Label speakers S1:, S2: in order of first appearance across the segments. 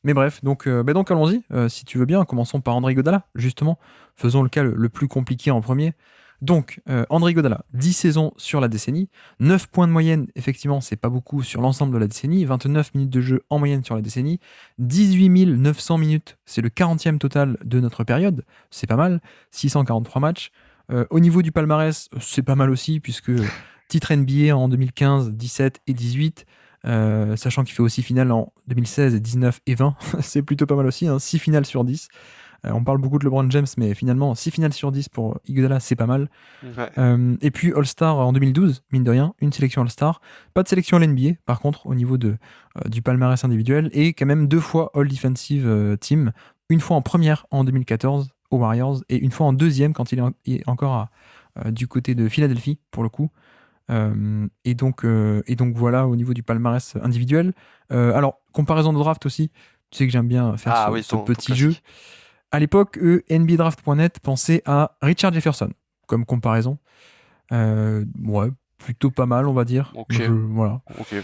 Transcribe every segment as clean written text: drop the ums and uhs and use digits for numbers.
S1: Mais bref, donc allons-y. Si tu veux bien, commençons par André Iguodala, justement. Faisons le cas le plus compliqué en premier. Donc, André Iguodala, 10 saisons sur la décennie, 9 points de moyenne, effectivement, c'est pas beaucoup sur l'ensemble de la décennie, 29 minutes de jeu en moyenne sur la décennie, 18 900 minutes, c'est le 40e total de notre période, c'est pas mal, 643 matchs. Au niveau du palmarès, c'est pas mal aussi, puisque titre NBA en 2015, 17 et 18, sachant qu'il fait aussi finale en 2016, 19 et 20, c'est plutôt pas mal aussi, 6 finales sur 10. On parle beaucoup de LeBron James, mais finalement, 6 finales sur 10 pour Iguodala, c'est pas mal.
S2: Ouais.
S1: Et puis All-Star en 2012, mine de rien, une sélection All-Star. Pas de sélection à l'NBA, par contre, au niveau du palmarès individuel. Et quand même 2 fois All-Defensive Team. Une fois en première en 2014 aux Warriors et une fois en deuxième quand il est encore du côté de Philadelphie, pour le coup. Et donc voilà au niveau du palmarès individuel. Alors, comparaison de draft aussi, tu sais que j'aime bien faire
S2: Ah
S1: ce,
S2: oui,
S1: ce
S2: ton
S1: petit jeu.
S2: classique.
S1: À l'époque, NBADraft.net pensait à Richard Jefferson comme comparaison. Ouais, plutôt pas mal, on va dire.
S2: Ok,
S1: Voilà.
S2: ok.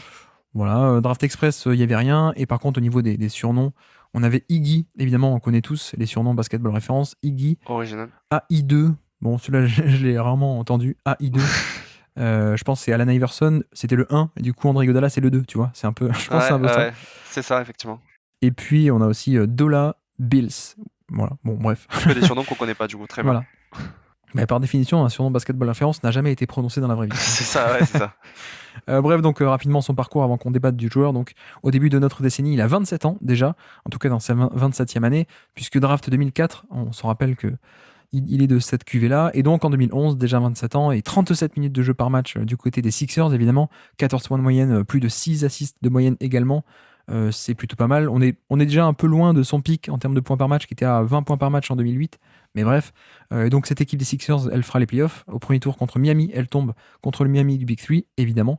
S1: Voilà, Draft Express, il n'y avait rien. Et par contre, au niveau des surnoms, on avait Iggy, évidemment, on connaît tous les surnoms basketball référence. Iggy,
S2: Original.
S1: AI2. Bon, celui-là, je l'ai rarement entendu. AI2. Je pense que c'est Allen Iverson, c'était le 1, et du coup André Godala c'est le 2, tu vois. C'est un peu, je pense que c'est
S2: Ouais,
S1: un peu ça.
S2: ouais, c'est ça, effectivement.
S1: Et puis on a aussi Dola Bills. Voilà, bon, bref.
S2: Que des surnoms qu'on connaît pas, du coup, très bien.
S1: Voilà. Mais par définition, un surnom basketball référence n'a jamais été prononcé dans la vraie vie.
S2: C'est ça, ouais, c'est ça.
S1: Bref, donc rapidement son parcours avant qu'on débatte du joueur. Donc, au début de notre décennie, il a 27 ans déjà, en tout cas dans sa 27e année, puisque draft 2004, on se rappelle que il est de cette cuvée-là. Et donc en 2011, déjà 27 ans et 37 minutes de jeu par match du côté des Sixers, évidemment. 14 points de moyenne, plus de 6 assists de moyenne également. C'est plutôt pas mal. On est déjà un peu loin de son pic en termes de points par match, qui était à 20 points par match en 2008. Mais bref, et donc cette équipe des Sixers, elle fera les playoffs. Au premier tour contre Miami, elle tombe contre le Miami du Big Three, évidemment.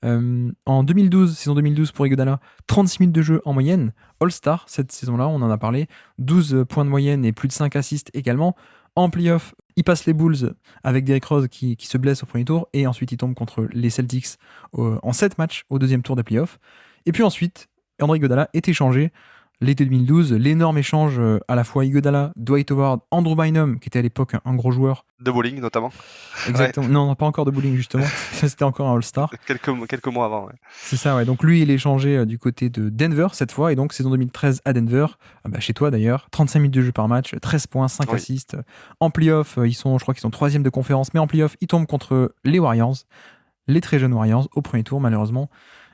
S1: En 2012, saison 2012 pour Iguodala, 36 minutes de jeu en moyenne. All-Star, cette saison-là, on en a parlé. 12 points de moyenne et plus de 5 assists également. En playoff, il passe les Bulls avec Derrick Rose qui se blesse au premier tour. Et ensuite, il tombe contre les Celtics en 7 matchs au deuxième tour des playoffs. Et puis ensuite, André Iguodala est échangé. L'été 2012, l'énorme échange à la fois Iguodala, Dwight Howard, Andrew Bynum, qui était à l'époque un gros joueur.
S2: De bowling, notamment. Ouais,
S1: Exactement. Non, pas encore de bowling, justement. Ça, c'était encore un All-Star.
S2: quelques mois avant, ouais.
S1: C'est ça, ouais. Donc lui, il est échangé du côté de Denver cette fois. Et donc, saison 2013 à Denver, chez toi d'ailleurs. 35 minutes de jeu par match, 13 points, 5
S2: Oui.
S1: assists. En playoff, je crois qu'ils sont troisième de conférence. Mais en playoff, ils tombent contre les Warriors, les très jeunes Warriors, au premier tour, malheureusement.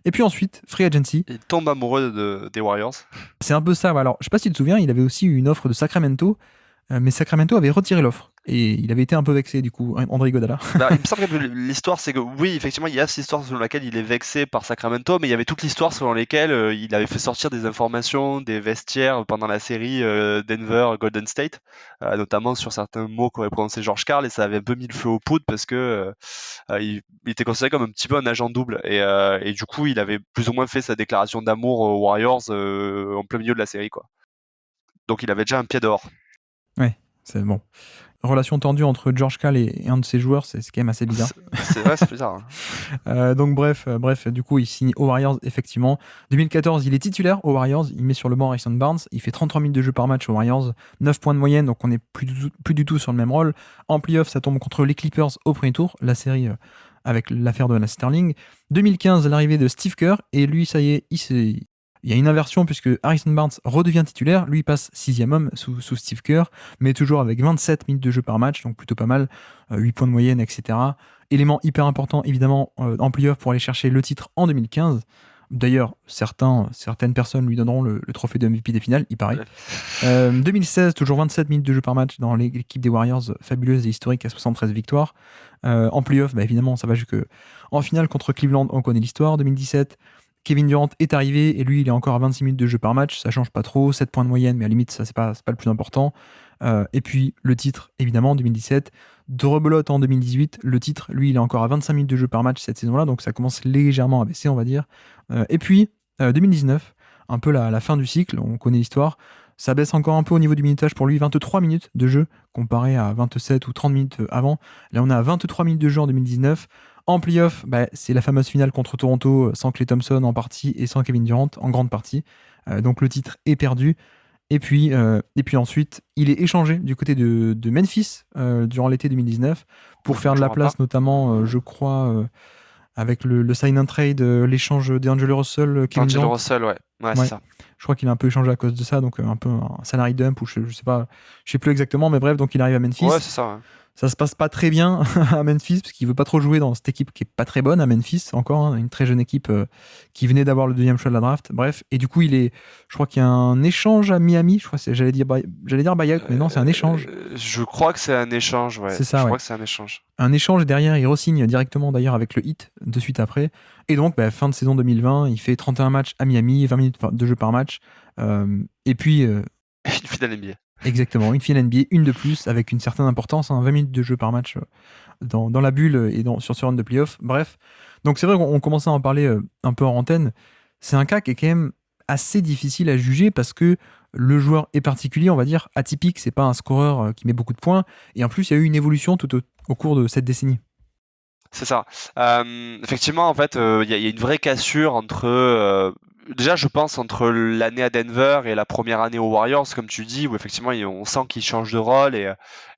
S1: Et puis ensuite, Free Agency.
S2: Il tombe amoureux des Warriors.
S1: C'est un peu ça. Alors, je sais pas si tu te souviens, il avait aussi eu une offre de Sacramento. Mais Sacramento avait retiré l'offre. Et il avait été un peu vexé, du coup, André Iguodala.
S2: Bah, il me semble que l'histoire, c'est que oui, effectivement, il y a cette histoire selon laquelle il est vexé par Sacramento, mais il y avait toute l'histoire selon laquelle il avait fait sortir des informations des vestiaires pendant la série Denver-Golden State, notamment sur certains mots qu'aurait prononcé George Karl, et ça avait un peu mis le feu aux poudres parce que il était considéré comme un petit peu un agent double, et du coup, il avait plus ou moins fait sa déclaration d'amour aux Warriors en plein milieu de la série, quoi. Donc il avait déjà un pied dehors.
S1: Ouais, c'est bon. Relation tendue entre George Karl et un de ses joueurs, c'est quand même assez bizarre.
S2: C'est vrai, c'est bizarre.
S1: Donc bref, du coup, il signe aux Warriors, effectivement. 2014, il est titulaire aux Warriors, il met sur le banc Harrison Barnes, il fait 33 minutes de jeu par match aux Warriors, 9 points de moyenne, donc on n'est plus du tout sur le même rôle. En playoff, ça tombe contre les Clippers au premier tour, la série avec l'affaire de Donald Sterling. 2015, l'arrivée de Steve Kerr, et lui, ça y est, il y a une inversion puisque Harrison Barnes redevient titulaire, lui passe 6e homme sous Steve Kerr, mais toujours avec 27 minutes de jeu par match, donc plutôt pas mal, 8 points de moyenne, etc. Élément hyper important évidemment en playoff pour aller chercher le titre en 2015. D'ailleurs, certaines personnes lui donneront le trophée de MVP des finales, il paraît. 2016, toujours 27 minutes de jeu par match dans l'équipe des Warriors, fabuleuse et historique à 73 victoires. En playoff, évidemment, ça va jusqu'en finale contre Cleveland, on connaît l'histoire. 2017, Kevin Durant est arrivé et lui, il est encore à 26 minutes de jeu par match. Ça change pas trop, 7 points de moyenne, mais à la limite, ça, c'est pas le plus important. Et puis, le titre, évidemment, en 2017. De rebelote en 2018, le titre, lui, il est encore à 25 minutes de jeu par match cette saison-là, donc ça commence légèrement à baisser, on va dire. Et puis, 2019, un peu la fin du cycle, on connaît l'histoire. Ça baisse encore un peu au niveau du minutage pour lui, 23 minutes de jeu, comparé à 27 ou 30 minutes avant. Là, on a 23 minutes de jeu en 2019. En playoff, c'est la fameuse finale contre Toronto, sans Klay Thompson en partie et sans Kevin Durant en grande partie. Donc le titre est perdu. Et puis ensuite, il est échangé du côté de Memphis durant l'été 2019 pour faire de la
S2: Toujours pas.
S1: place, notamment, je crois, avec le sign and trade, l'échange d'Angelo Russell, Kevin
S2: Angelo
S1: Durant.
S2: Russell, ouais, c'est
S1: Ouais,
S2: ça.
S1: je crois qu'il a un peu échangé à cause de ça, donc un peu un salary dump, ou je sais pas, je sais plus exactement, mais bref, donc il arrive à
S2: Ouais,
S1: Memphis.
S2: c'est ça. Ouais.
S1: Ça se passe pas très bien à Memphis, parce qu'il veut pas trop jouer dans cette équipe qui est pas très bonne à Memphis, encore, hein, une très jeune équipe qui venait d'avoir le deuxième choix de la draft. Bref, et du coup, je crois qu'il y a un échange à Miami. Je crois que j'allais dire buyout, mais non, c'est un échange.
S2: Je crois que c'est un échange, ouais.
S1: C'est ça,
S2: Je
S1: ouais.
S2: crois que c'est un échange.
S1: Un échange, et derrière, il re-signe directement d'ailleurs avec le Heat de suite après. Et donc, fin de saison 2020, il fait 31 matchs à Miami, 20 minutes de jeu par match. Et puis,
S2: Une finale NBA.
S1: exactement, une finale NBA, une de plus, avec une certaine importance, hein, 20 minutes de jeu par match dans la bulle et sur ce round de playoff. Bref, donc c'est vrai qu'on commençait à en parler un peu en antenne. C'est un cas qui est quand même assez difficile à juger parce que le joueur est particulier, on va dire, atypique. C'est pas un scoreur qui met beaucoup de points. Et en plus, il y a eu une évolution tout au cours de cette décennie.
S2: C'est ça. Effectivement, en fait, il y a une vraie cassure entre. Déjà, je pense entre l'année à Denver et la première année aux Warriors, comme tu dis, où effectivement, on sent qu'il change de rôle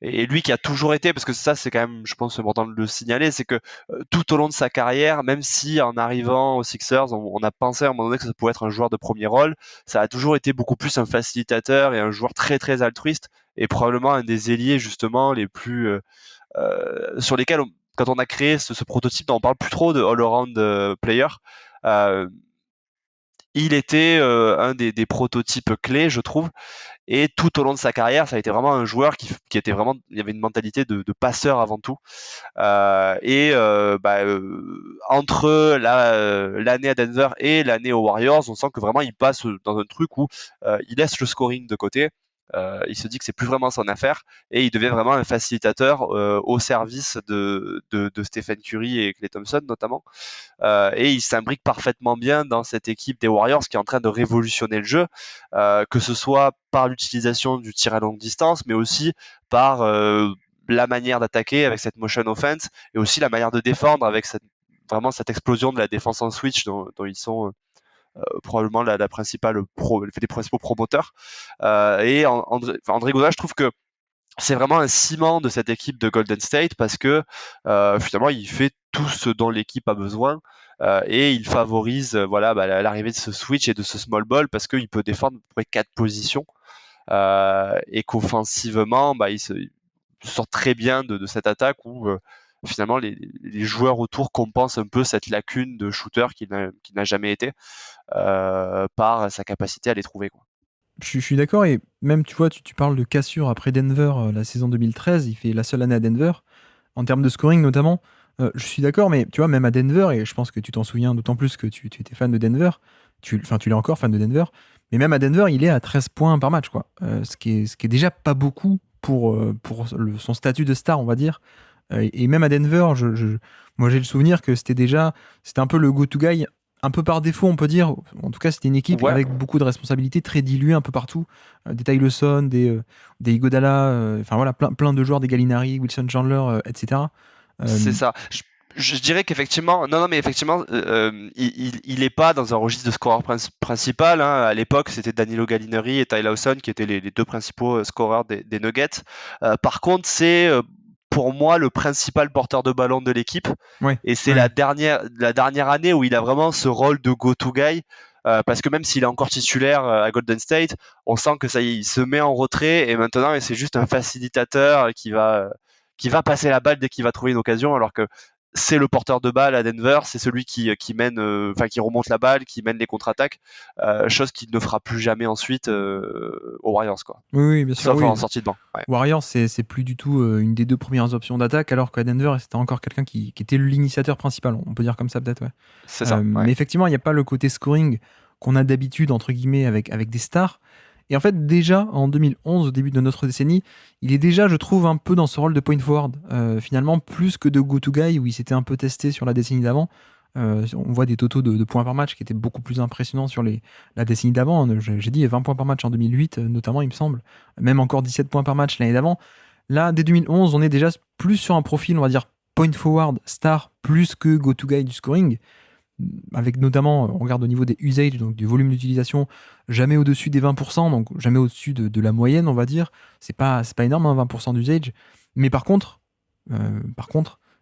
S2: et lui qui a toujours été, parce que ça, c'est quand même, je pense, important de le signaler, c'est que tout au long de sa carrière, même si en arrivant aux Sixers, on a pensé à un moment donné que ça pouvait être un joueur de premier rôle, ça a toujours été beaucoup plus un facilitateur et un joueur très très altruiste et probablement un des ailiers justement les plus sur lesquels, quand on a créé ce prototype, on parle plus trop de all-around player. Euh, il était un des prototypes clés, je trouve. Et tout au long de sa carrière, ça a été vraiment un joueur qui était vraiment, il y avait une mentalité de passeur avant tout. Entre l'année à Denver et l'année aux Warriors, on sent que vraiment il passe dans un truc où il laisse le scoring de côté. Il se dit que c'est plus vraiment son affaire et il devient vraiment un facilitateur au service de Stephen Curry et Klay Thompson notamment. Et il s'imbrique parfaitement bien dans cette équipe des Warriors qui est en train de révolutionner le jeu, que ce soit par l'utilisation du tir à longue distance, mais aussi par la manière d'attaquer avec cette motion offense et aussi la manière de défendre avec vraiment cette explosion de la défense en switch dont ils sont probablement la principale les principaux promoteurs. Et André Godin, je trouve que c'est vraiment un ciment de cette équipe de Golden State parce que finalement il fait tout ce dont l'équipe a besoin et il favorise l'arrivée de ce switch et de ce small ball parce qu'il peut défendre à peu près 4 positions et qu'offensivement il sort très bien de cette attaque où finalement les joueurs autour compensent un peu cette lacune de shooter qui n'a jamais été par sa capacité à les trouver, quoi.
S1: Je suis d'accord, et même, tu vois, tu parles de cassure après Denver, la saison 2013, il fait la seule année à Denver, en termes de scoring notamment. Je suis d'accord, mais tu vois, même à Denver, et je pense que tu t'en souviens d'autant plus que tu étais fan de Denver, enfin, tu l'es encore fan de Denver, mais même à Denver, il est à 13 points par match, quoi. Ce qui est déjà pas beaucoup pour son statut de star, on va dire. Et même à Denver, moi j'ai le souvenir que c'était un peu le go-to guy, un peu par défaut, on peut dire. En tout cas, c'était une équipe
S2: Ouais,
S1: avec beaucoup de responsabilités, très diluées un peu partout. Des Tyleson, des Iguodala, enfin voilà, plein de joueurs, des Gallinari, Wilson Chandler, etc.
S2: c'est
S1: Euh,
S2: ça. Je dirais qu'effectivement, non, mais effectivement, il est pas dans un registre de scoreur principal, hein. À l'époque, c'était Danilo Gallinari et Ty Lawson qui étaient les deux principaux scoreurs des Nuggets. Par contre, c'est pour moi le principal porteur de ballon de l'équipe.
S1: ouais,
S2: Et c'est
S1: ouais.
S2: la dernière année où il a vraiment ce rôle de go-to guy. Parce que même s'il est encore titulaire à Golden State, on sent que ça y est, il se met en retrait et maintenant c'est juste un facilitateur qui va passer la balle dès qu'il va trouver une occasion, alors que c'est le porteur de balle à Denver, c'est celui qui mène, qui remonte la balle, qui mène les contre-attaques, chose qu'il ne fera plus jamais ensuite aux Warriors, quoi.
S1: Oui, oui, bien sûr,
S2: Sauf en
S1: oui.
S2: sortie de banc. Ouais.
S1: Warriors, c'est plus du tout une des deux premières options d'attaque, alors qu'à Denver, c'était encore quelqu'un qui était l'initiateur principal, on peut dire comme ça peut-être, ouais.
S2: C'est ça. Ouais.
S1: Mais effectivement, il n'y a pas le côté scoring qu'on a d'habitude, entre guillemets, avec des stars. Et en fait, déjà, en 2011, au début de notre décennie, il est déjà, je trouve, un peu dans ce rôle de point forward. Finalement, plus que de go-to guy, où il s'était un peu testé sur la décennie d'avant. On voit des totaux de points par match qui étaient beaucoup plus impressionnants sur la décennie d'avant. J'ai dit 20 points par match en 2008, notamment, il me semble. Même encore 17 points par match l'année d'avant. Là, dès 2011, on est déjà plus sur un profil, on va dire, point forward, star, plus que go-to guy du scoring. avec notamment, on regarde au niveau des usage, donc du volume d'utilisation, jamais au-dessus des 20%, donc jamais au-dessus de la moyenne, on va dire. C'est pas énorme, hein, 20% d'usage. Mais par contre,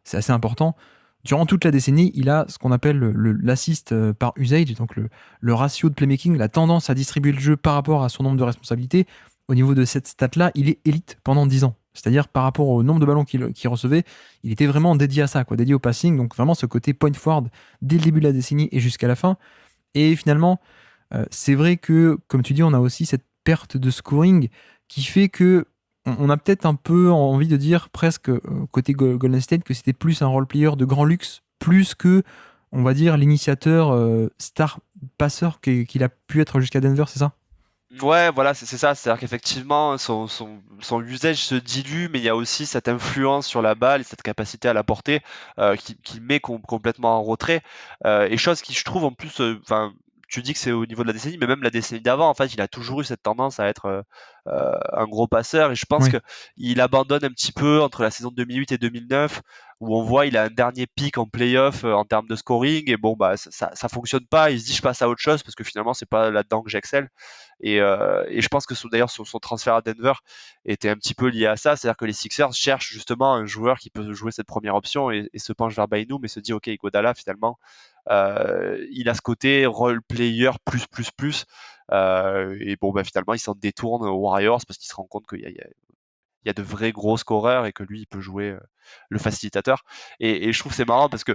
S1: c'est assez important. Durant toute la décennie, il a ce qu'on appelle l'assist par usage, donc le ratio de playmaking, la tendance à distribuer le jeu par rapport à son nombre de responsabilités. Au niveau de cette stat-là, il est élite pendant 10 ans. C'est-à-dire par rapport au nombre de ballons qu'il recevait, il était vraiment dédié à ça, quoi, dédié au passing. Donc vraiment ce côté point forward dès le début de la décennie et jusqu'à la fin. Et finalement, c'est vrai que, comme tu dis, on a aussi cette perte de scoring qui fait que on a peut-être un peu envie de dire presque côté Golden State que c'était plus un role player de grand luxe, plus que, on va dire, l'initiateur star passeur qu'il a pu être jusqu'à Denver, c'est ça?
S2: Ouais, voilà, c'est ça. C'est-à-dire qu'effectivement, son usage se dilue, mais il y a aussi cette influence sur la balle et cette capacité à la porter qui met complètement en retrait. Et chose qui, je trouve, en plus, enfin, tu dis que c'est au niveau de la décennie, mais même la décennie d'avant, en fait, il a toujours eu cette tendance à être un gros passeur. Et je pense
S1: Oui,
S2: que il abandonne un petit peu entre la saison 2008 et 2009, où on voit il a un dernier pic en playoff en termes de scoring. Et bon, bah, ça fonctionne pas. Il se dit, je passe à autre chose parce que finalement, c'est pas là-dedans que j'excelle. Et je pense que d'ailleurs son transfert à Denver était un petit peu lié à ça, c'est-à-dire que les Sixers cherchent justement un joueur qui peut jouer cette première option et se penche vers Bainoum et se dit ok, Iguodala finalement il a ce côté role player plus. Et bon bah finalement il s'en détourne aux Warriors parce qu'il se rend compte qu'il y a de vrais gros scoreurs et que lui il peut jouer le facilitateur. Et je trouve que c'est marrant parce que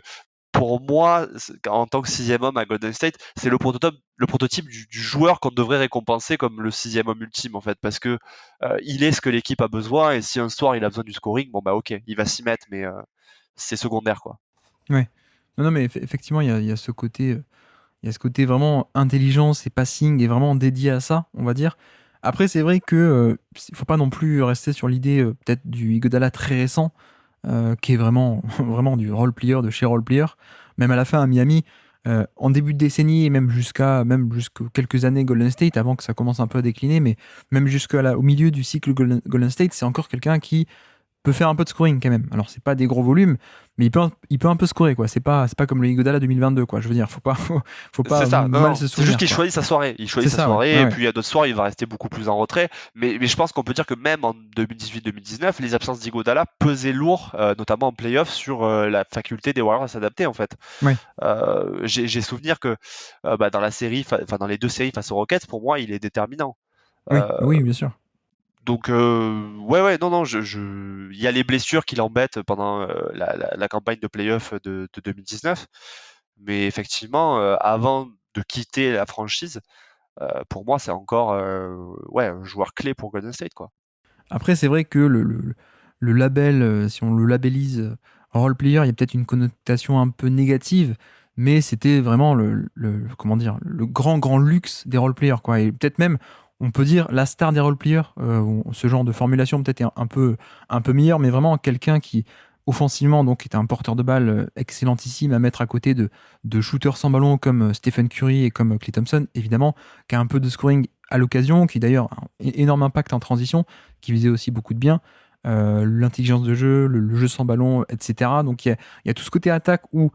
S2: pour moi, en tant que sixième homme à Golden State, c'est le prototype du joueur qu'on devrait récompenser comme le sixième homme ultime en fait, parce que il est ce que l'équipe a besoin et si un soir il a besoin du scoring, bon bah ok, il va s'y mettre, mais c'est secondaire quoi.
S1: ouais. Non, non, mais effectivement, il y a ce côté, il y a ce côté vraiment intelligence et passing et vraiment dédié à ça, on va dire. Après, c'est vrai que faut pas non plus rester sur l'idée peut-être du Iguodala très récent, qui est vraiment, vraiment du role player de chez role player. Même à la fin à Miami, en début de décennie et même jusqu'à quelques années Golden State, avant que ça commence un peu à décliner, mais même au milieu du cycle Golden State, c'est encore quelqu'un qui peut faire un peu de scoring quand même. Alors c'est pas des gros volumes, mais il peut un peu scorer quoi. C'est pas comme le Iguodala 2022 quoi. Je veux dire, faut
S2: C'est
S1: pas
S2: ça, non,
S1: mal
S2: non,
S1: se
S2: c'est juste
S1: souvenir
S2: qu'il
S1: quoi.
S2: choisit sa soirée. Il
S1: C'est
S2: choisit sa
S1: ça, ouais.
S2: soirée,
S1: Ouais,
S2: et
S1: ouais.
S2: puis il y a d'autres soirs, il va rester beaucoup plus en retrait. Mais je pense qu'on peut dire que même en 2018-2019, les absences d'Igodala pesaient lourd, notamment en playoff, sur la faculté des Warriors à s'adapter, en fait.
S1: Ouais.
S2: J'ai souvenir que bah, dans la série, enfin dans les deux séries face aux Rockets, pour moi, il est déterminant.
S1: Oui,
S2: Euh,
S1: oui, bien sûr.
S2: donc ouais, non, non, il y a les blessures qui l'embêtent pendant la campagne de playoff de 2019. Mais effectivement, avant de quitter la franchise, pour moi, c'est encore ouais, un joueur clé pour Golden State, quoi.
S1: Après, c'est vrai que le label, si on le labellise role player, il y a peut-être une connotation un peu négative, mais c'était vraiment comment dire, le grand, grand luxe des role players, quoi. Et peut-être même, on peut dire la star des role players, ce genre de formulation peut-être est un peu meilleur, mais vraiment quelqu'un qui, offensivement, donc, était un porteur de balle excellentissime à mettre à côté de shooters sans ballon comme Stephen Curry et comme Klay Thompson, évidemment, qui a un peu de scoring à l'occasion, qui d'ailleurs a un énorme impact en transition, qui faisait aussi beaucoup de bien. L'intelligence de jeu, le jeu sans ballon, etc. Donc il y a tout ce côté attaque où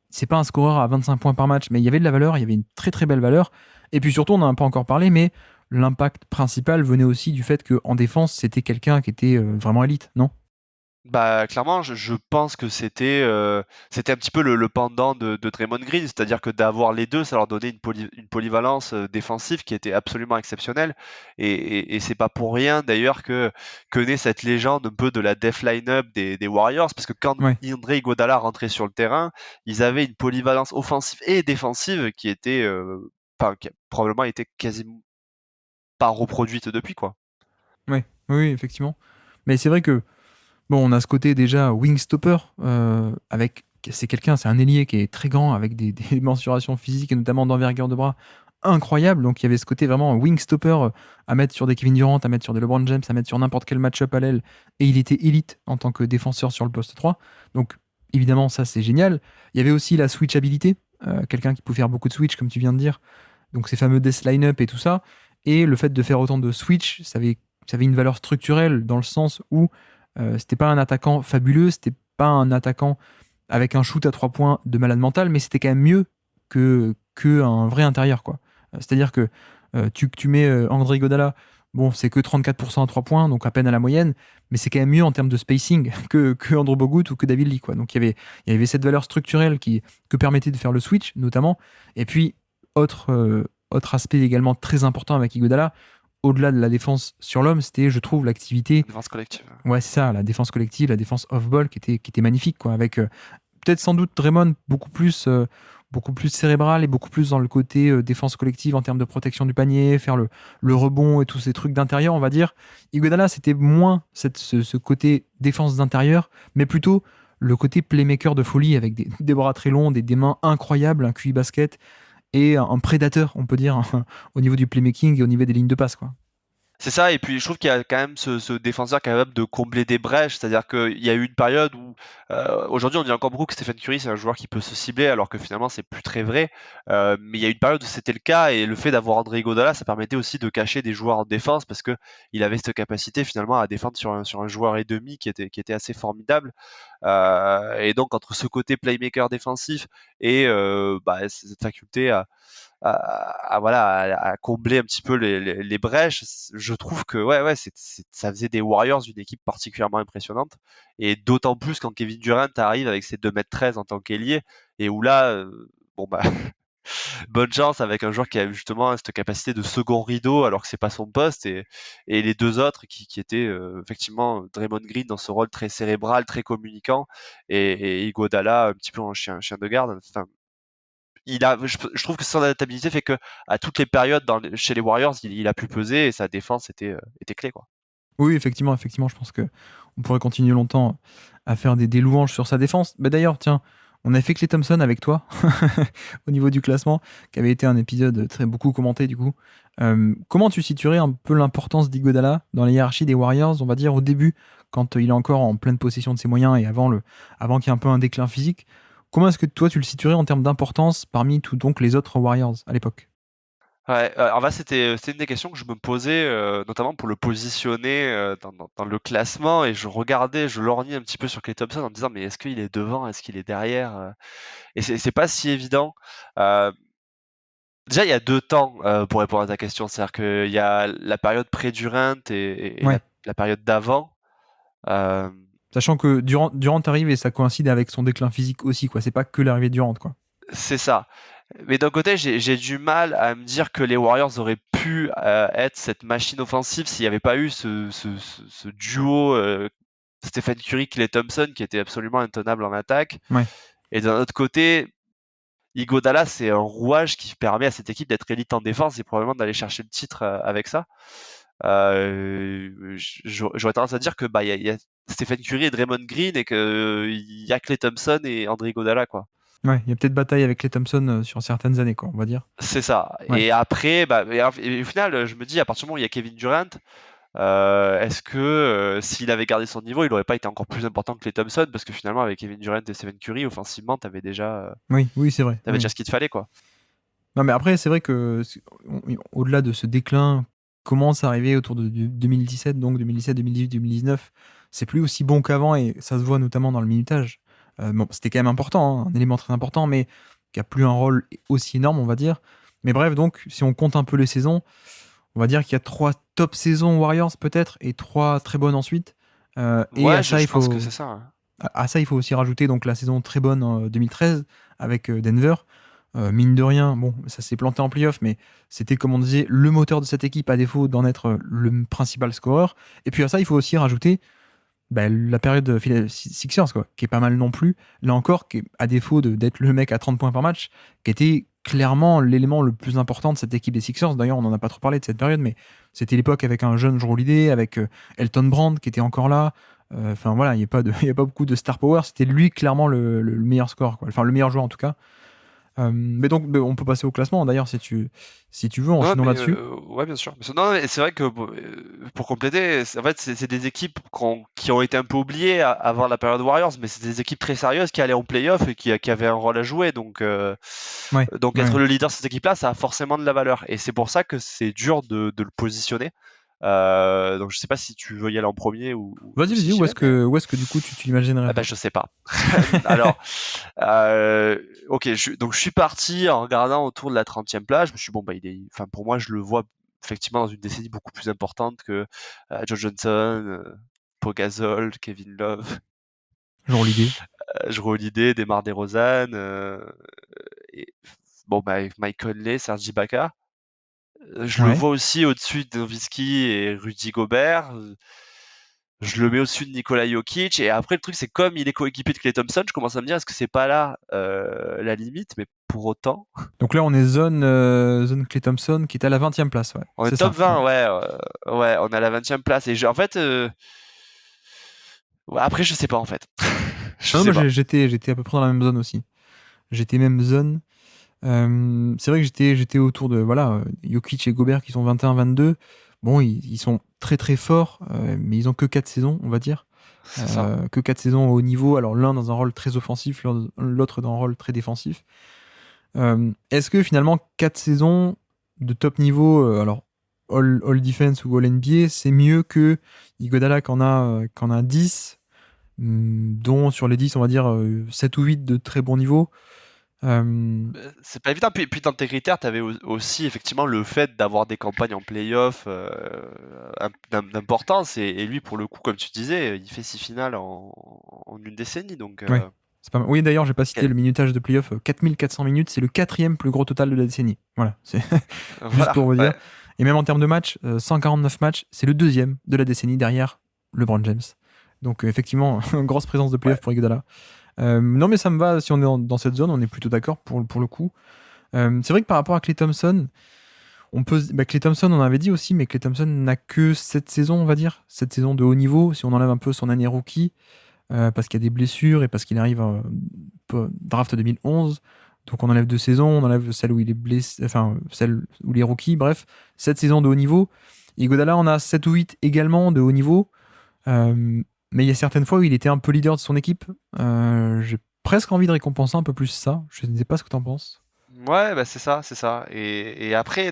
S1: c'est pas un scoreur à 25 points par match, mais il y avait de la valeur, il y avait une très très belle valeur. Et puis surtout, on n'en a pas encore parlé, mais l'impact principal venait aussi du fait qu'en défense, c'était quelqu'un qui était vraiment élite, non?
S2: Bah, clairement, je pense que c'était un petit peu le pendant de Draymond Green, c'est-à-dire que d'avoir les deux, ça leur donnait une polyvalence défensive qui était absolument exceptionnelle. Et c'est pas pour rien d'ailleurs que naît cette légende un peu de la def line-up des Warriors, parce que quand
S1: Ouais,
S2: André Iguodala rentrait sur le terrain, ils avaient une polyvalence offensive et défensive qui était, enfin, qui a probablement été quasiment pas reproduite depuis, quoi.
S1: ouais, oui, oui, effectivement. Mais c'est vrai que bon, on a ce côté déjà wing stopper, c'est un ailier qui est très grand, avec des mensurations physiques et notamment d'envergure de bras incroyable. Donc il y avait ce côté vraiment wing stopper à mettre sur des Kevin Durant, à mettre sur des LeBron James, à mettre sur n'importe quel match-up à l'aile. Et il était élite en tant que défenseur sur le poste 3. Donc évidemment, ça c'est génial. Il y avait aussi la switchabilité, quelqu'un qui pouvait faire beaucoup de switch, comme tu viens de dire. Donc ces fameux death line-up et tout ça. Et le fait de faire autant de switch, ça avait une valeur structurelle dans le sens où c'était pas un attaquant fabuleux, c'était pas un attaquant avec un shoot à 3 points de malade mental, mais c'était quand même mieux que un vrai intérieur, quoi. C'est-à-dire que tu mets André Iguodala, bon, c'est que 34% à 3 points, donc à peine à la moyenne, mais c'est quand même mieux en termes de spacing que Andrew Bogut ou que David Lee, quoi. Donc il y avait cette valeur structurelle que permettait de faire le switch, notamment. Et puis, autre aspect également très important avec Iguodala, au-delà de la défense sur l'homme, c'était, je trouve, l'activité.
S2: Défense collective.
S1: Ouais, c'est ça, la défense collective, la défense off-ball qui était magnifique, quoi, avec peut-être sans doute Draymond beaucoup plus cérébral et beaucoup plus dans le côté défense collective en termes de protection du panier, faire le rebond et tous ces trucs d'intérieur, on va dire. Iguodala, c'était moins ce côté défense d'intérieur, mais plutôt le côté playmaker de folie avec des bras très longs, des mains incroyables, un QI basket et un prédateur, on peut dire, au niveau du playmaking et au niveau des lignes de passe, quoi.
S2: C'est ça, et puis je trouve qu'il y a quand même ce défenseur capable de combler des brèches, c'est-à-dire qu'il y a eu une période où aujourd'hui on dit encore beaucoup que Stephen Curry c'est un joueur qui peut se cibler alors que finalement c'est plus très vrai, mais il y a eu une période où c'était le cas et le fait d'avoir André Iguodala ça permettait aussi de cacher des joueurs en défense parce que il avait cette capacité finalement à défendre sur un joueur et demi qui était assez formidable. Et donc entre ce côté playmaker défensif et cette faculté voilà, à combler un petit peu les brèches. Je trouve que ouais, ça faisait des Warriors une équipe particulièrement impressionnante. Et d'autant plus quand Kevin Durant arrive avec ses 2,13 m en tant qu'ailier, et où là, bon bah, bonne chance avec un joueur qui a justement cette capacité de second rideau alors que c'est pas son poste, et les deux autres qui étaient effectivement Draymond Green dans ce rôle très cérébral, très communicant, et Iguodala un petit peu en chien de garde. Enfin, je trouve que son adaptabilité fait que à toutes les périodes chez les Warriors, il a pu peser et sa défense était clé, quoi.
S1: Oui, effectivement, je pense que on pourrait continuer longtemps à faire des louanges sur sa défense. Bah d'ailleurs, tiens, on a fait Klay Thompson avec toi au niveau du classement, qui avait été un épisode très beaucoup commenté du coup. Comment tu situerais un peu l'importance d'Iguodala dans la hiérarchie des Warriors, on va dire au début, quand il est encore en pleine possession de ses moyens et avant qu'il y ait un peu un déclin physique. Comment est-ce que toi tu le situerais en termes d'importance parmi tout donc les autres Warriors à l'époque?
S2: Ouais, en fait, c'était une des questions que je me posais, notamment pour le positionner dans le classement, et je lorgnais un petit peu sur Klay Thompson en me disant, mais est-ce qu'il est devant, est-ce qu'il est derrière, et c'est pas si évident. Euh, Déjà, il y a deux temps pour répondre à ta question, c'est-à-dire qu'il y a la période pré-Durant et
S1: Ouais.
S2: la période d'avant. Euh,
S1: Sachant que Durant arrive et ça coïncide avec son déclin physique aussi, quoi. C'est pas que l'arrivée de Durant, quoi.
S2: C'est ça. Mais d'un côté, j'ai du mal à me dire que les Warriors auraient pu être cette machine offensive s'il n'y avait pas eu ce duo Stephen Curry, Klay Thompson qui était absolument intenable en attaque.
S1: Ouais.
S2: Et d'un autre côté, Iguodala, c'est un rouage qui permet à cette équipe d'être élite en défense et probablement d'aller chercher le titre avec ça. J'aurais tendance à dire que y a Stephen Curry et Draymond Green et qu'il y a Klay Thompson et André Iguodala, quoi.
S1: Ouais, il y a peut-être bataille avec les Thompson sur certaines années, quoi, on va dire.
S2: C'est ça.
S1: Ouais.
S2: Et après, et au final, je me dis, à partir du moment où il y a Kevin Durant, est-ce que s'il avait gardé son niveau, il n'aurait pas été encore plus important que les Thompson? Parce que finalement, avec Kevin Durant et Stephen Curry, offensivement,
S1: Oui, c'est vrai.
S2: t'avais
S1: Oui.
S2: déjà ce qu'il te fallait, quoi.
S1: Non, mais après, c'est vrai que au-delà de ce déclin commence à arriver autour de 2017, donc 2017, 2018, 2019, c'est plus aussi bon qu'avant et ça se voit notamment dans le minutage. Bon, c'était quand même important, hein, un élément très important, mais qui a plus un rôle aussi énorme, on va dire. Mais bref, donc, si on compte un peu les saisons, on va dire qu'il y a 3 top saisons Warriors peut-être et 3 très bonnes ensuite. Et
S2: Ouais, je pense que c'est ça, hein.
S1: à ça, il faut aussi rajouter donc la saison très bonne en 2013 avec Denver. Mine de rien, bon, ça s'est planté en playoff, mais c'était, comme on disait, le moteur de cette équipe à défaut d'en être le principal scoreur. Et puis à ça, il faut aussi rajouter la période de Sixers, quoi, qui est pas mal non plus. Là encore, qui est, à défaut d'être le mec à 30 points par match, qui était clairement l'élément le plus important de cette équipe des Sixers. D'ailleurs, on n'en a pas trop parlé de cette période, mais c'était l'époque avec un jeune Jrue Holiday, avec Elton Brand qui était encore là. Enfin voilà, il n'y a, pas y a pas beaucoup de star power. C'était lui clairement le meilleur score, quoi. Enfin le meilleur joueur en tout cas. Mais donc, on peut passer au classement d'ailleurs si tu veux,
S2: Ouais,
S1: enchaînons
S2: mais
S1: là-dessus.
S2: ouais, bien sûr. Non, mais c'est vrai que pour compléter, en fait, c'est des équipes qui ont été un peu oubliées avant la période Warriors, mais c'est des équipes très sérieuses qui allaient en playoff et qui avaient un rôle à jouer.
S1: Ouais,
S2: Donc
S1: ouais,
S2: être
S1: ouais.
S2: le leader de cette équipe-là, ça a forcément de la valeur. Et c'est pour ça que c'est dur de le positionner. Donc je sais pas si tu veux y aller en premier ou si
S1: Vas-y,
S2: j'y vais, mais
S1: où est-ce que du coup tu l'imaginerais?
S2: ah bah, je sais pas. Alors, ok, donc je suis parti en regardant autour de la 30e place. Je me suis dit, bon, bah, enfin, pour moi, je le vois effectivement dans une décennie beaucoup plus importante que Joe Johnson, Pau Gasol, Kevin Love,
S1: Genre l'idée.
S2: Jrue Holiday, Demar DeRozan, et, bon, bah, Mike Conley, Serge Ibaka. Je le
S1: Ouais.
S2: vois aussi au-dessus de Nowitzki et Rudy Gobert. Je le mets au-dessus de Nikola Jokic. Et après, le truc, c'est comme il est coéquipier de Klay Thompson, je commence à me dire, est-ce que c'est pas là la limite? Mais pour autant,
S1: Donc là, on est zone Klay Thompson qui est à la 20e place, ouais.
S2: on est
S1: C'est
S2: top
S1: ça. Ouais.
S2: 20, ouais, ouais, on est à la 20e place. Et en fait, ouais, après, je sais pas, en fait. Je
S1: Non,
S2: sais
S1: moi
S2: pas.
S1: j'étais à peu près dans la même zone aussi. J'étais même zone. C'est vrai que j'étais autour de voilà Jokic et Gobert qui sont 21-22. Bon, ils sont très très forts, mais ils ont que 4 saisons, on va dire.
S2: C'est ça.
S1: Que 4 saisons au haut niveau. Alors l'un dans un rôle très offensif, l'autre dans un rôle très défensif. Est-ce que finalement 4 saisons de top niveau, alors all defense ou all NBA, c'est mieux que Iguodala qu'en a 10, dont sur les 10 on va dire 7 ou 8 de très bon niveau.
S2: C'est pas évident. Puis dans tes critères, tu avais aussi effectivement le fait d'avoir des campagnes en playoff d'importance. Et lui, pour le coup, comme tu disais, il fait 6 finales en une décennie. Donc,
S1: Ouais, c'est pas mal. Oui, d'ailleurs, j'ai pas cité
S2: quel-
S1: le minutage de playoff, 4400 minutes, c'est le quatrième plus gros total de la décennie. Voilà, c'est juste
S2: voilà.
S1: pour vous dire.
S2: Ouais.
S1: Et même en termes de matchs, 149 matchs, c'est le deuxième de la décennie derrière LeBron James. Donc effectivement, grosse présence de
S2: Ouais.
S1: playoff pour Iguodala. Non, mais ça me va, si on est dans cette zone, on est plutôt d'accord pour le coup. C'est vrai que par rapport à Klay Thompson, Klay Thompson, on avait dit aussi, mais Klay Thompson n'a que 7 saisons, on va dire. 7 saisons de haut niveau, si on enlève un peu son année rookie. Parce qu'il y a des blessures et parce qu'il arrive draft 2011. Donc on enlève 2 saisons, on enlève celle où il est blessé, enfin celle où il est rookie, bref, 7 saisons de haut niveau. Et Godala en a 7 ou 8 également de haut niveau. Mais il y a certaines fois où il était un peu leader de son équipe. J'ai presque envie de récompenser un peu plus ça. Je ne sais pas ce que tu en penses.
S2: Ouais, bah c'est ça, c'est ça. Et après,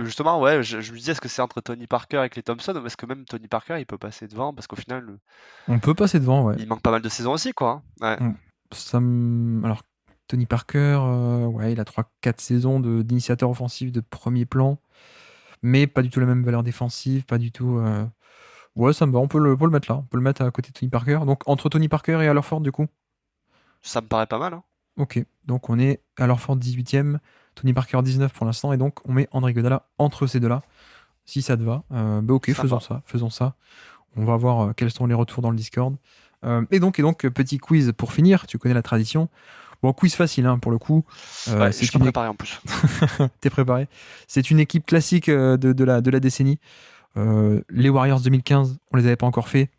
S2: justement, ouais, je me disais, est-ce que c'est entre Tony Parker et Klay Thompson, ou est-ce que même Tony Parker, il peut passer devant, parce qu'au final,
S1: On peut passer devant, ouais.
S2: il manque pas mal de saisons aussi, quoi, hein. Ouais.
S1: Alors, Tony Parker, ouais, il a 3-4 saisons d'initiateur offensif de premier plan, mais pas du tout la même valeur défensive, pas du tout. Ouais, ça me va, on peut le mettre là, on peut le mettre à côté de Tony Parker. Donc entre Tony Parker et Al Horford, du coup.
S2: Ça me paraît pas mal, hein.
S1: Ok, donc on est Al Horford 18ème, Tony Parker 19 pour l'instant, et donc on met André Iguodala entre ces deux-là, si ça te va. Bah ok,
S2: Ça me
S1: faisons
S2: va.
S1: ça, faisons ça. On va voir quels sont les retours dans le Discord. Et donc, petit quiz pour finir, tu connais la tradition. Bon, quiz facile hein, pour le coup.
S2: Ouais, je suis
S1: C'est
S2: pas
S1: une
S2: préparé en plus.
S1: T'es préparé. C'est une équipe classique de la décennie. Les Warriors 2015, on les avait pas encore fait.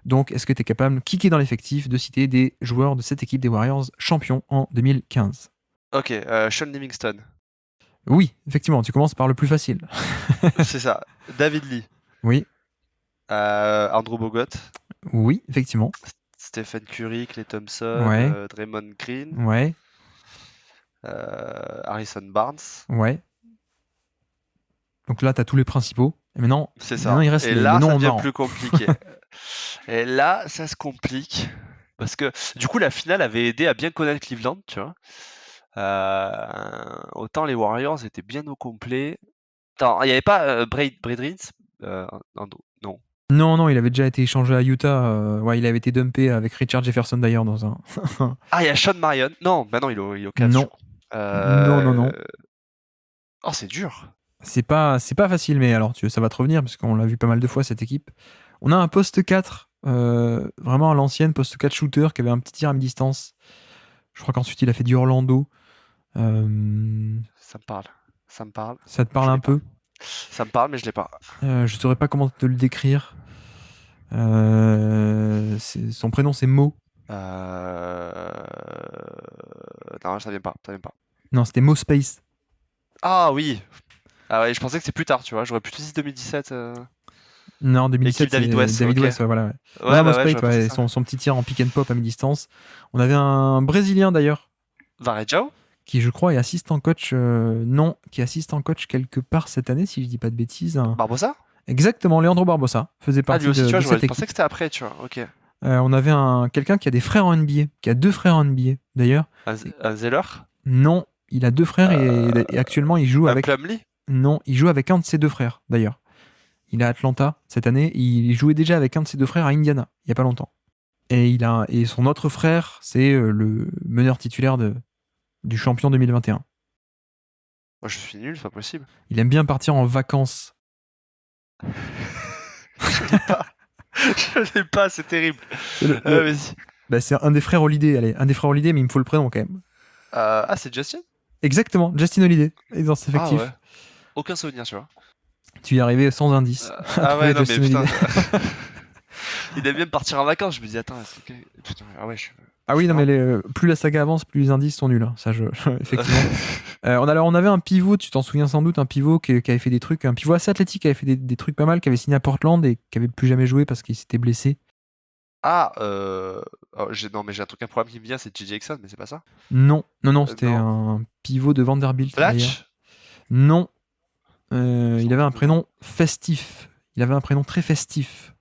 S1: Donc, est-ce que tu es capable, kicker dans l'effectif, de citer des joueurs de cette équipe des Warriors champions en 2015?
S2: Ok, Sean Livingston.
S1: Oui, effectivement, tu commences par le plus facile.
S2: C'est ça. David Lee.
S1: Oui,
S2: Andrew Bogut.
S1: oui, effectivement.
S2: Stephen Curry, Klay Thompson,
S1: Ouais,
S2: Draymond Green,
S1: ouais,
S2: Harrison Barnes.
S1: ouais. Donc là, tu as tous les principaux. Et
S2: C'est
S1: maintenant
S2: ça.
S1: il reste
S2: Et
S1: les
S2: là, ça
S1: noms
S2: devient
S1: marrants.
S2: plus compliqué. Et là, ça se complique. Parce que du coup, la finale avait aidé à bien connaître Cleveland, tu vois. Autant les Warriors étaient bien au complet. Attends, il n'y avait pas Brad Reigns non, non.
S1: Non, non, il avait déjà été échangé à Utah. Ouais, il avait été dumpé avec Richard Jefferson d'ailleurs dans un.
S2: Ah, il y a Sean Marion. Non, bah non, il est au Cavs, du
S1: Non,
S2: coup.
S1: non, non, non.
S2: Oh, c'est dur.
S1: C'est pas facile, mais alors ça va te revenir parce qu'on l'a vu pas mal de fois cette équipe. On a un poste 4, vraiment à l'ancienne, poste 4 shooter qui avait un petit tir à mi-distance. Je crois qu'ensuite il a fait du Orlando. Euh,
S2: Ça me parle. Ça me parle.
S1: Ça te parle
S2: Je
S1: un
S2: l'ai pas.
S1: peu.
S2: Ça me parle, mais je l'ai pas.
S1: Je saurais pas comment te le décrire. Son prénom c'est Mo.
S2: Non, ça vient pas. Ça vient pas.
S1: Non, c'était Mo Space.
S2: Ah oui. Ah ouais, je pensais que c'était plus tard, tu vois. J'aurais plutôt dit 2017.
S1: Non,
S2: Équipe
S1: 2017
S2: David
S1: c'est
S2: West,
S1: David
S2: ok.
S1: West, ouais, voilà. Ouais. Non,
S2: Ouais,
S1: non, Mo
S2: bah ouais,
S1: Space,
S2: j'aurais pensé
S1: ouais,
S2: ça.
S1: son petit tir en pick and pop à mi-distance. On avait un Brésilien d'ailleurs
S2: Varejao?
S1: qui je crois est assistant coach, non, qui est assistant coach quelque part cette année, si je dis pas de bêtises.
S2: Barbosa?
S1: Exactement, Leandro Barbosa faisait
S2: Ah,
S1: partie
S2: lui aussi, tu vois,
S1: de
S2: j'aurais
S1: cette équipe.
S2: pensé que c'était après, tu vois. Ok.
S1: On avait quelqu'un qui a des frères en NBA, qui a 2 frères en NBA d'ailleurs.
S2: Un Zeller?
S1: Non, il a 2 frères et actuellement il joue
S2: Un
S1: avec.
S2: Plumlee?
S1: Non, il joue avec un de ses 2 frères d'ailleurs. Il est à Atlanta cette année. Il jouait déjà avec un de ses 2 frères à Indiana il y a pas longtemps. Et son autre frère, c'est le meneur titulaire du champion 2021.
S2: Moi, je suis nul, c'est pas possible.
S1: Il aime bien partir en vacances.
S2: Je l'ai pas, c'est terrible.
S1: C'est
S2: Vas-y.
S1: Bah, c'est un des frères Holiday, allez, un des frères Holiday, mais il me faut le prénom quand même.
S2: C'est Justin?
S1: Exactement, Justin Holiday est dans cet
S2: Ah
S1: effectif.
S2: ouais. Aucun souvenir, tu vois.
S1: Tu y es arrivé sans indice.
S2: Ah ouais, non, mais
S1: Justin
S2: putain.
S1: Holiday.
S2: Il aime bien partir en vacances. Je me dis, attends, putain, ah ouais,
S1: Ah oui, non, mais plus la saga avance, plus les indices sont nuls. Hein. Ça, effectivement. On avait un pivot, tu t'en souviens sans doute, un pivot qui avait fait des trucs, un pivot assez athlétique, qui avait fait des trucs pas mal, qui avait signé à Portland et qui avait plus jamais joué parce qu'il s'était blessé.
S2: Non, mais j'ai un problème qui me vient, c'est J.J. Jackson, mais c'est pas ça?
S1: Non, c'était un pivot de Vanderbilt. D'ailleurs.
S2: Blatch?
S1: Non. Il avait un prénom festif. Il avait un prénom très festif.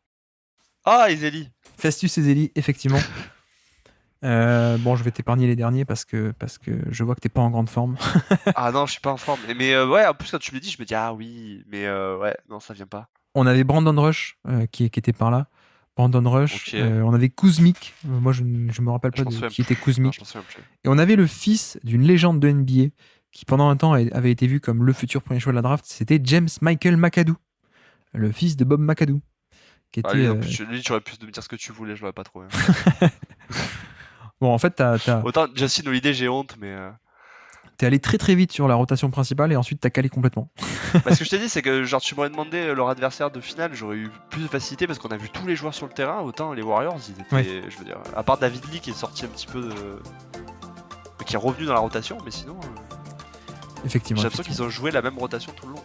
S2: Ah, Ezeli.
S1: Festus Ezeli, effectivement. Bon, je vais t'épargner les derniers parce que je vois que t'es pas en grande forme.
S2: Ah non, je suis pas en forme. Mais ouais, en plus, quand tu me le dis, je me dis, ah oui, mais ouais, non, ça vient pas.
S1: On avait Brandon Rush qui était par là. Brandon Rush.
S2: Ok.
S1: On avait Kuzmic. Moi, je me rappelle
S2: Je
S1: pas
S2: m'en
S1: de
S2: souviens
S1: qui
S2: plus.
S1: était Kuzmic.
S2: Non, je m'en souviens plus.
S1: Et on avait le fils d'une légende de NBA qui, pendant un temps, avait été vu comme le futur premier choix de la draft. C'était James Michael McAdoo, le fils de Bob McAdoo. Qui était,
S2: Lui, tu aurais pu me dire ce que tu voulais, je l'aurais pas trouvé.
S1: Bon, en fait, t'as
S2: Autant Justin Holiday, j'ai honte, mais.
S1: t'es allé très très vite sur la rotation principale et ensuite t'as calé complètement.
S2: Ce que je t'ai dit, c'est que genre tu m'aurais demandé leur adversaire de finale, j'aurais eu plus de facilité parce qu'on a vu tous les joueurs sur le terrain. Autant les Warriors, ils étaient,
S1: Ouais.
S2: je veux dire, à part David Lee qui est sorti un petit peu qui est revenu dans la rotation, mais sinon,
S1: Effectivement.
S2: j'ai l'impression qu'ils ont joué la même rotation tout le long.